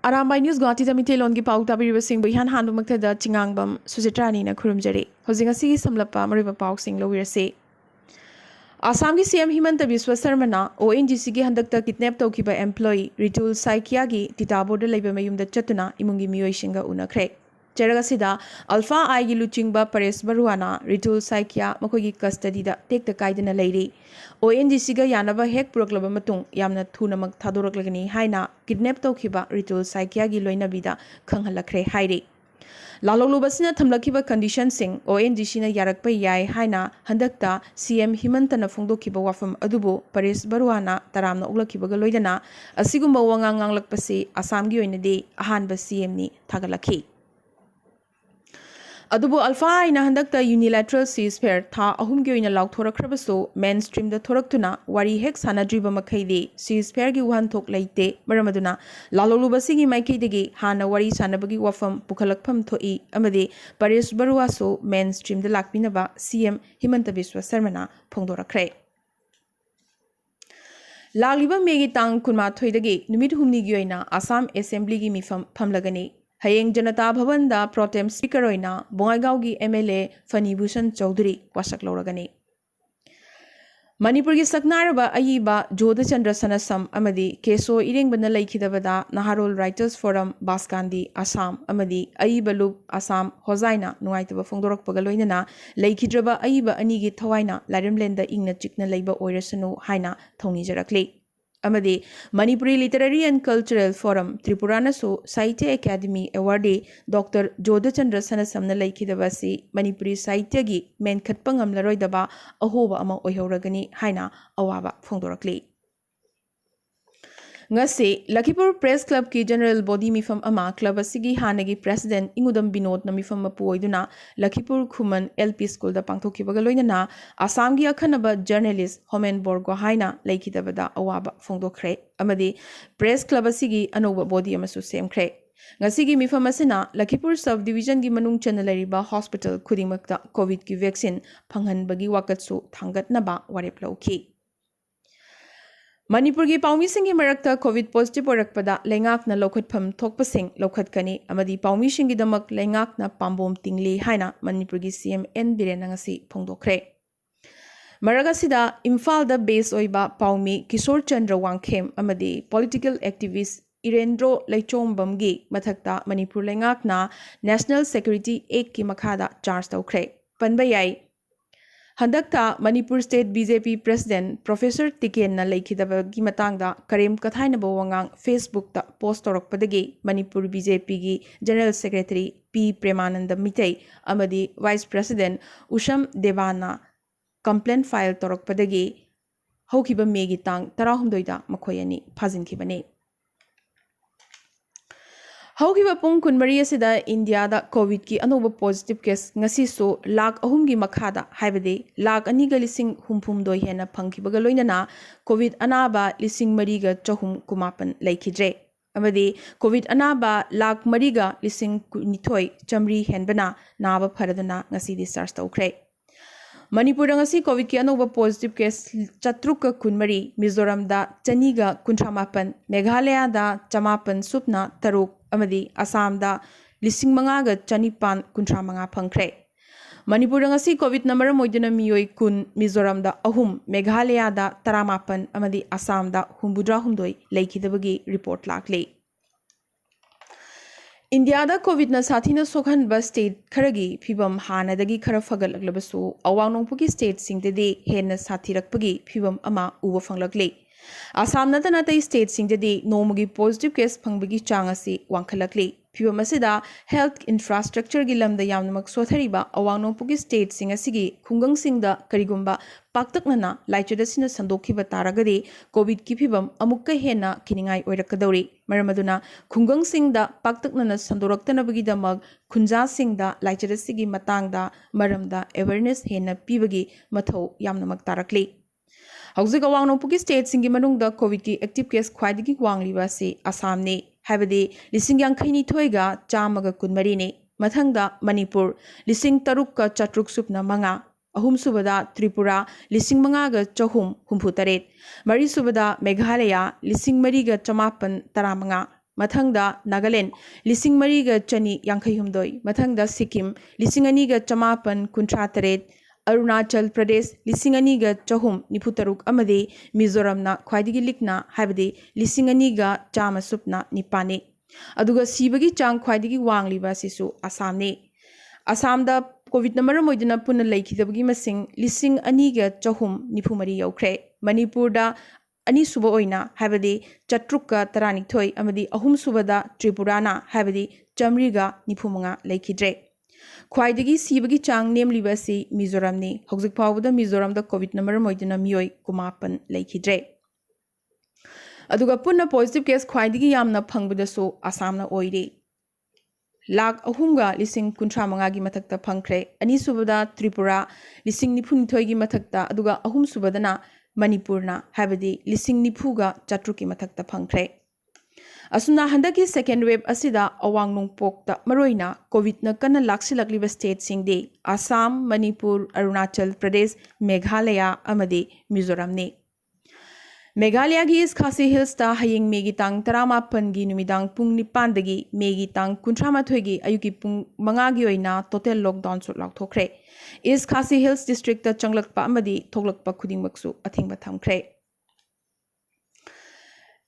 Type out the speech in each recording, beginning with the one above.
Arambai News Guwahati Mitilon gi pau tabiriba singbu ihan handu maktada chingangbam Sujitrani na khurumjari hojing asi samlapa mariba pau sing lowirase Assam gi CM Himanta Biswa Sarmana ONGC gi handakta kidnap tawkiba employee Ritul Saikia gi Titabo da leiba mayumda chatuna imungi miyoi singa unakhre Cheragasida Alpha I gi luchingba Pares Baruana Ritul Saikia makogi custody da tekta kaidana leiri ONGC ga yanaba hek puroklaba matung yamna thunamak thadoraklagani haina kidnap tawkiba Ritul Saikia gi loinabida khanghalakre hairi Lalolubasina thamlakiba condition sing ONGC na yarakpa yai haina handakta CM Himanta na phongdokiba wafam adubo Pares Baruana taramna uglakiba ga loidana asigumba wangang nganglakpasi Assam gi oinade ahanba CM ni thagalakhi Adubo Alpha ina handakta unilateral ceasefire tha ahumgi oina laukthораkrabaso mainstream da thoraktuna wari hek sanadriba makhaide ceasefire gi wanthok leite maramaduna lalolubasi gi maikaidegi hana wari sanabagi wafam pukhalakpham thoi amade Pares Barua so mainstream da lakpinaba CM Himanta Biswa Sarmana phongdorakre Lagliba megi tang kunma thoidagi numit humni gi oina Assam Assembly gi mifam phamlagani Hayeng Janata Bhavan da Protem Speaker oina Bongaigaon gi MLA Fani Bhushan Chaudhary wasak loragani Manipur gi saknaraba ayiba Jodha Chandra Sanasam amadi Keso Irengbana laikhidabada Naharol Writers Forum Baskandi Assam amadi ayiba Loop Assam Hozaina nuaitaba phongdorakpaga loinana laikhidraba ayiba ani gi thawaina Larimlenda ingna chikna leiba oirasanu haina thongnijarakli amadi Manipuri Literary and Cultural Forum Tripurana so Sahitya Academy Awardee Dr. Jodha Chandra Sanasamna laikhidabasi Manipuri Sahitya gi men khatpangam laroidaba ahoba ama oihoragani haina awaba phongdorakli Ngase Lakipur Press Club ki General Body mifam ama club asigi hanagi President Ingudam Binod na mifam mapuoiduna Lakipur Khuman LP School da pangthokibaga loinana Assam gi akhanaba journalist Homen Borgo haina laikhidabada awaba phongdokre amadi Press Club asigi anoba body amasu semkhre ngasigi mifam asina Lakipur Sub Division gi manung chanalariba hospital khudingmakta COVID ki vaccine phanghanbagi wakatsu thangatnaba warep lauki Manipur gi paumi singi marakta COVID positive orakpada lengak na lokhatpham thokpasing lokhatkani amadi paumi singi damak lengak na pambom tingli haina Manipur gi CM N Biren ngasi phongdokre Maragasida Imphal da base oiba paumi Kishore Chandra Wangkhem amadi political activist Irendro Leichombam gi mathakta Manipur lengak na National Security Act ki makhada charge tawkhre panbayai Handakta Manipur State BJP President Professor Tiken na laikhidabagi matangda Karim Kathaina Bowangang Facebook ta post torokpadagi Manipur BJP gi General Secretary P Premananda Mitei amadi Vice President Usham Devana complaint file torokpadagi haukiba megi tang 16 da makhoyani phajinkibane Haukiba pung kunmari asida India da COVID ki anoba positive case ngasi so lakh ahum gi makhada haibade lakh ani ga lising humphum doi hena phangkibaga loinana COVID anaba lising mariga chahum kumapan laikhidre amadi COVID anaba lakh mariga lising nithoi chamri henbana naba pharadana ngasi discharge tawkhre Manipur ngasi COVID ki anoba positive case chatruka kunmari Mizoram da chaniga kuntramapan Meghalaya da chamapan supna taruk amadi Assam da lising mangaga chanipan kuntramanga phangkhre Manipur ngasi COVID number moiduna miyoi kun Mizoram da ahum Meghalaya da taramapan amadi Assam da humbudra humdoi laikhidabagi report lakle India da COVID na sathina sokhan ba state kharagi phibam hanadagi khara fagalaglabasu awangnompugi state singdedi henna sathirakpagi phibam ama uba phanglakle Assam natana tai state singdedi nomagi positive case phangbagi changasi wangkhalakli phibam asida health infrastructure gi lamda yamnamak sothariba awangnompugi state sing asigi khungang singda karigumba paktaknana laichadasina sandokhiba taragadi covid ki phibam amukka hena kiningai oirakadori maramaduna khungang singda paktaknana sandoraktanabagi damag khunja singda laichadasigi matangda maramda awareness hena pibagi mathau yamnamak tarakli Hauzik awangnompugi state singi manungda covid ki active case khwaidigi wangliba si Assam ne habadi lising yankhaini thoiga chamaga kunmari ne mathangda Manipur lising tarukka chatruk supna manga ahum subada Tripura lising mangaga chahum humpu taret mari subada Meghalaya lising mariga chamapan taramanga मथंगदा नागालैंड लिसिंग मरीगा चनी यांखई हुमदोई मथंगदा सिक्किम लिसिंग अनीगा चमापन कुंट्रा तरेट अरुणाचल प्रदेश लिसिंग अनीगा चहुम निफु तरुक अमदे मिजोरमना ख्वाइदिगी लिकना हाइबदे लिसिंग अनीगा चामा सुपना निपाने अदुगा सीबगी चांग ख्वाइदिगी वांगलिबा सिसु आसामने आसामदा कोविड नंबर मोइदना पुन लैखिदबगी मसिंग लिसिंग अनीगा चहुम निफु मरी यौख्रे मणिपुरदा अनी सुबह ओइना हाइबदे चट्रुका तरानिथोई अमदी अहुम सुबदा त्रिपुराना हाइबदे चमरीगा निफु मंगा लैखिद्रे ख्वाइदगी सीबगी चांग नेमलिबसी मिजोरमने हौजिक फावदा मिजोरमदा कोविड नंबर मोइदना मियोय कुमापन लैखिद्रे अदुगा पुन्ना पॉजिटिव केस ख्वाइदगी यामना फंगबदसो आसामना ओइरे लाख अहुमगा लिसिंग कुंट्रा मंगागी मथक्ता फंख्रे अनी सुबदा त्रिपुरा लिसिंग निफुनिथोयगी मथक्ता अदुगा अहुम सुबदना मणिपुरना हाइबदी लिसिंग निफुगा चट्रुकी मथक्ता फंख्रे असुना हंदकी सेकेंड वेव असिदा अवांग नोंगपोकता मरोइना कोविड न कन्ना लाक्सिलक्लिबा स्टेट सिंगदे आसाम मणिपुर अरुणाचल प्रदेश मेघालय अमदे मिजोरमने मेघालय की इस खासी हिल्स हयेंग मेगी तांग तरामापन की नुमिदांग पुंग निपानदगी मेगी तांग कुंट्रामाथोयगी अयुकी पुंग मंगागी ओइना टोटल लॉकडाउन सो लाउथोख्रे इस खासी हिल्स डिस्ट्रिक्ट चंगलकपा अमदी थोगलकपा खुदिंगमक्सु अथिंगबा थमख्रे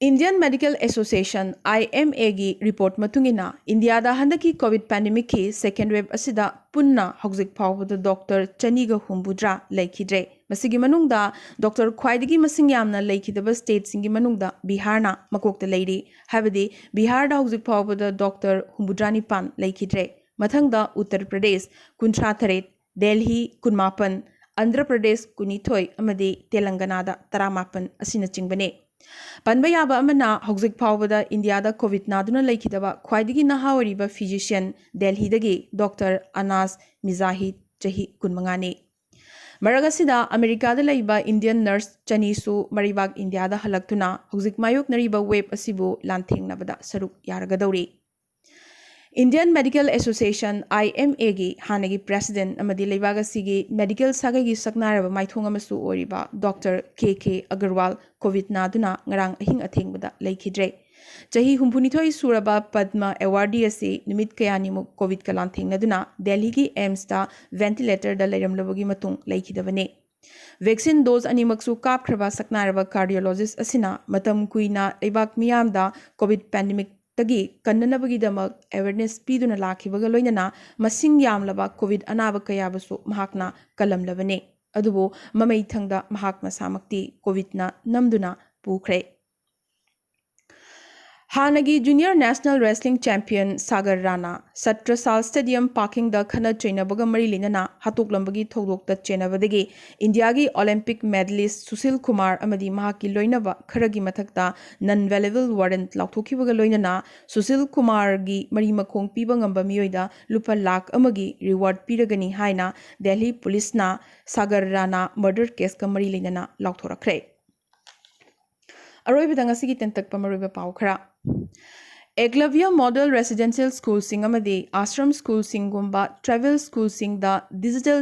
इंडियन मेडिकल एसोसिएशन IMA की रिपोर्ट मतुंगिना इंडिया दा हंदकी कोविड पैंडेमिक की सेकेंड वेव असिदा पुन्ना हौजिक फावबद डॉक्टर चनीगा हुंबुद्रा लैखिद्रे मसिगी मनुंगदा डॉक्टर ख्वाइदगी मसिंग यामना लैखिदब स्टेट सिंगी मनुंगदा बिहारना मकोकता लैरी हाइबदि बिहार दा हौजिक फावबद डॉक्टर हुंबुद्रा निपान लैखिद्रे मथंगदा उत्तर प्रदेश कुंट्रा तरेट दिल्ली कुनमापन आंध्र प्रदेश कुनिथोय अमदि तेलंगाना दा तरामापन असिना चिंगबने पनबा याबा अमना हौजिक फावबदा इंडिया दा कोविड नादुना लैखिदबा ख्वाइदगी नहा ओरिबा फिजिशियन दिल्ली दगी डॉक्टर अनास मिजाहिद चही कुनमंगाने मरगसिदा अमेरिका दा लैबा इंडियन नर्स चनीसु मरिबाग इंडिया दा हलक्तुना हौजिक मायोक नरिबा वेब असिबु लांथेंगनबदा सरुक यारगदौरी इंडियन मेडिकल एसोसिएशन IMA की हानगी प्रेसिडेंट अमदी लेबागसिगी मेडिकल सागगी सकनारब माइथोंग अमसु ओरिबा डॉक्टर KK अग्रवाल कोविड नादुना ngarang अहिंग अथेंगबदा लैखिद्रे चही हुंफुनिथोई सुरबा पद्मा अवार्डी असी निमित कयानिमु कोविड कलान थेंगनदुना दिल्ली की एम्स ता वेंटिलेटर दा लेरमलबगी मतुंग लैखिदबने वैक्सीन डोज अनिमक्सु कापख्रबा सकनारबा कार्डियोलॉजिस्ट असिना मतम कुइना लेबाक मियामदा कोविड पैंडेमिक तगी कन्ननबगीदमक अवेयरनेस पीदुना लाखिबगा लोइनना मसिंग यामलबा कोविड अनाब कयाबसु महाकना कलमलबने अदुबो ममैथंगदा महाक मसामक्ति कोविडना नमदुना पुख्रे हानगी junior national wrestling champion Sagar Rana Chhatrasal stadium parking द खना चैनबगा मरी लेना हातोकलंबगी थौदोकता चेनबदगी इंडिया की ओलंपिक मेडलिस्ट सुशील कुमार अमदी महाकी लोइनबा खरगी मथक्ता नन वेलेबल वारंट लाउथोखिबगा लोइनना सुशील कुमार की मरी मखोंग पीबा ngamba मियोइदा लुपा लाख अमगी रिवार्ड पीरगनी हाइना दिल्ली पुलिसना सागर राणा मर्डर केस का मरी लेना लाउथोरखरे अरोइबदा ngasi tentak pamaroiba pau khara Eklavya model residential school सिंग अमदी आश्रम स्कूल सिंगुंबा ट्रैवल स्कूल सिंग दा डिजिटल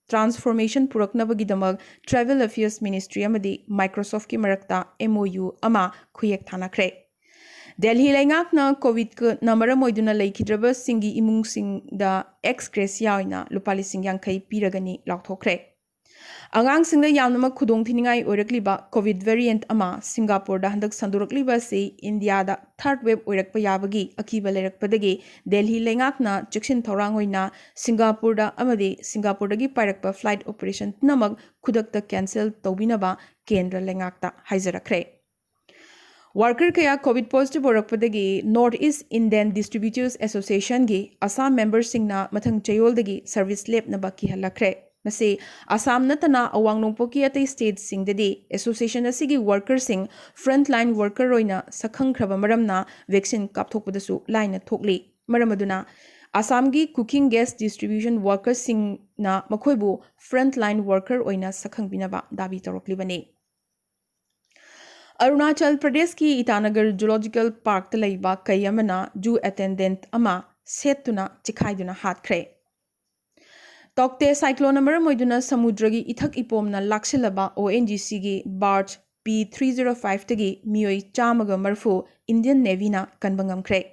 ट्रांसफॉर्मेशन पुरकनबगिदमक ट्रैवल अफेयर्स मिनिस्ट्री अमदी माइक्रोसॉफ्ट की मरक्ता MOU अमा खुयेक थानाख्रे दिल्ली लैंगाकना कोविड क नंबर मोइदुना लैखिद्रब सिंगी इमुंग सिंग दा एक्स ग्रेसिया ओइना लुपा लिसिंग यांखै पीरगनी लाउथोख्रे आगांग सिंगदा यामनमक खुदोंग थिनिंगाई ओइरकलिबा कोविड वेरिएंट अमा सिंगापुर दा हंदक संदुरकलिबा से इंडिया दा थर्ड वेव ओइरकपा याबगी अकीबा लेरकपदगी दिल्ली लैंगाकना चिक्सिन थौरांग ओइना सिंगापुर दा अमदि सिंगापुर दगी पाइरकपा फ्लाइट ऑपरेशन नमक खुदकता कैंसिल तौबिनबा केंद्र लैंगाकता हाइजरखरे वर्कर कया कोविड पॉजिटिव ओरकपदगी North East Indian Distributors Association की असम मेंबर सिंगना मथंग चयोलदगी सर्विस लेपनबा किहलखरे मसे असम नतना अवांग नोंपोकी अतै स्टेट सिंगददी एसोसिएशन असिगी वर्कर सिंग फ्रंट लाइन वर्कर रोइना सखंख्रबा मरमना वैक्सीन कापथोकपदसु लाइन थोकली मरमदुना असम की कुकिंग गैस डिस्ट्रीब्यूशन वर्कर सिंगना मखोइबु फ्रंट लाइन वर्कर ओइना सखंगबिनबा दाबी तौरकलिबने अरुणाचल प्रदेश की ईटानगर जूलॉजिकल पार्क तलैबा कयमना जू अटेंडेंट अमा सेतुना चिखाइदुना हातख्रे तोक्ते साइक्लोन नंबर मोइदुना समुद्र की इथक इपोमना लाक्सिलबा ONGC की barge P305 tagi miyoi chamaga marfu Indian Navy na kanba ngamkre.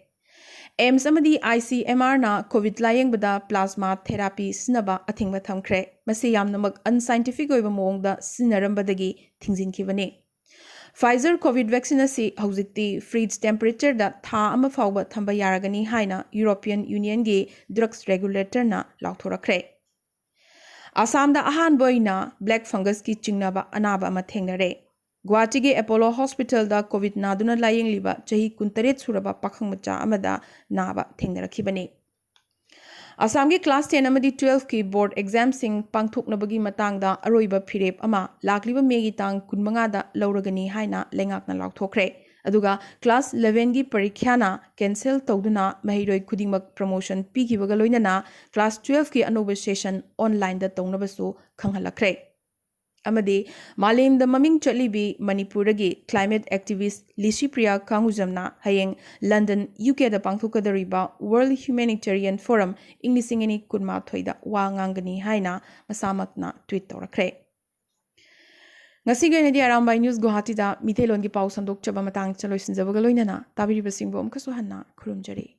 AIMS amadi ICMR na COVID layeng-bada plasma therapy sinaba athingba thamkre. Masi yamnamak unscientific oiba mawongda sinarambadagi thingzinkibani. Pfizer COVID vaccine asi haujikti freeze temperature da tha ama fawba thamba yaragani haina European Union gi drugs regulator na lauthorakre. Assam da ahan boina black fungus ki chingnaba anaba ama thengnare. Guwahati ge Apollo Hospital da COVID naduna layeng liba chahi 19 suraba pakhang macha amada naba thengnarakibani. Assam ge class 10 amadi 12 ki board exam sing pangthoknabagi matangda aroiba phirep ama lakliba megi tang 15 da lauragani haina lengakna laukthokre. Aduga class 11 gi parikya na cancel tawduna mahiroi khudingmak promotion pigibaga loinana class 12 ki anoba session online da tawnabasu khanghalakre. Amadi Malem da maming chalibi Manipuri gi climate activist Lisipriya Kangujamna hayeng London UK da pangthokadariba World Humanitarian Forum inglisingani kunma thoida wa ngangani haina masamakna tweet tawrakre. Ngasi gainadi Arambai News Guwahati da Mithelon gi pau sandok chaba matang chaloisinjabaga loinana tabiriba singbom kasu hanna khurumjari.